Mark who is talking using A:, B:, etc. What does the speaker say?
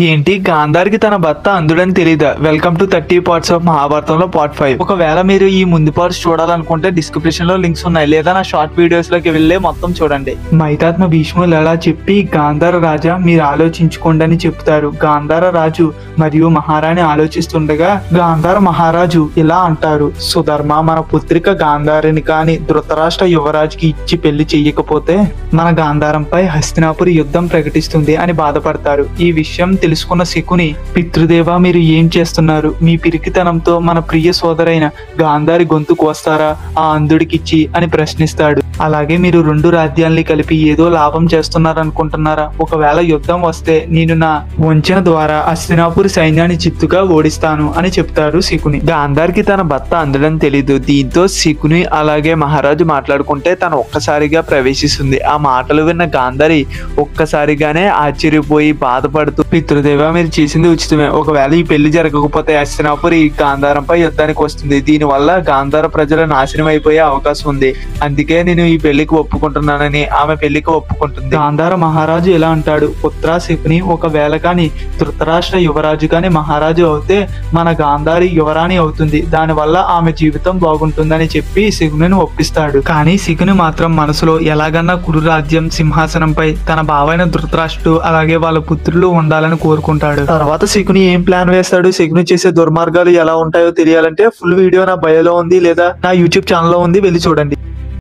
A: ఏంటి గాంధారికి తన భర్త అందుడని తెలీదా? వెల్కమ్ టు 30 పార్ట్స్ ఆఫ్ మహాభారతంలో పార్ట్ 5. ఒకవేళ మీరు ఈ ముందు పార్ట్స్ చూడాలనుకుంటే డిస్క్రిప్షన్ లో లింక్స్ ఉన్నాయి, లేదా నా షార్ట్ వీడియోస్ లోకి వెళ్ళి మొత్తం చూడండి. మైతాత్మ భీష్ములు ఎలా చెప్పి గాంధార రాజా మీరు ఆలోచించుకోండి అని చెప్తారు. గాంధార రాజు మరియు మహారాణి ఆలోచిస్తుండగా గాంధార మహారాజు ఇలా అంటారు, సుధర్మ మన పుత్రిక గాంధారిని కాని ధృతరాష్ట్ర యువరాజుకి ఇచ్చి పెళ్లి చెయ్యకపోతే మన గాంధారంపై హస్తినాపురి యుద్ధం ప్రకటిస్తుంది అని బాధపడతారు. ఈ విషయం తెలుసుకున్న శకుని, పితృదేవ మీరు ఏం చేస్తున్నారు? మీ పిరికితనంతో మన ప్రియ సోదరైన గాంధారి గొంతు కోస్తారా ఆ అంధుడికిచ్చి అని ప్రశ్నిస్తాడు. అలాగే మీరు రెండు రాజ్యాల్ని కలిపి ఏదో లాభం చేస్తున్నారనుకుంటున్నారా? ఒకవేళ యుద్ధం వస్తే నేను నా వంచన ద్వారా హస్తినాపురి సైన్యాన్ని చిత్తుగా ఓడిస్తాను అని చెప్తారు శకుని. గాంధారికి తన భర్త అందుడని తెలీదు. దీంతో శకుని అలాగే మహారాజు మాట్లాడుకుంటే తను ఒక్కసారిగా ప్రవేశిస్తుంది. ఆ మాటలు విన్న గాంధారి ఒక్కసారిగానే ఆశ్చర్యపోయి బాధపడుతూ, పితృదేవ మీరు చేసింది ఉచితమే. ఒకవేళ ఈ పెళ్లి జరగకపోతే హస్తినాపురి గాంధారంపై యుద్ధానికి వస్తుంది. దీని వల్ల గాంధార ప్రజల నాశనం అయిపోయే అవకాశం ఉంది. అందుకే నేను ఈ పెళ్లికి ఒప్పుకుంటున్నానని ఆమె పెళ్లికి ఒప్పుకుంటుంది. గాంధార మహారాజు ఇలా అంటాడు, పుత్ర శకుని ఒకవేళ కాని ధృతరాష్ట్ర యువరాజు కాని మహారాజు అవుతే మన గాంధారి యువరాణి అవుతుంది. దాని వల్ల ఆమె జీవితం బాగుంటుందని చెప్పి శకునిని ఒప్పిస్తాడు. కానీ శకుని మాత్రం మనసులో ఎలాగన్నా కురు రాజ్యం సింహాసనంపై తన బావైన ధృతరాష్ట్రుడు అలాగే వాళ్ళ పుత్రులు ఉండాలని కోరుకుంటాడు. తర్వాత శకుని ఏం ప్లాన్ వేస్తాడు, శకుని చేసే దుర్మార్గాలు ఎలా ఉంటాయో తెలియాలంటే ఫుల్ వీడియో నా బయోలో ఉంది, లేదా నా యూట్యూబ్ ఛానల్లో ఉంది, వెళ్ళి చూడండి.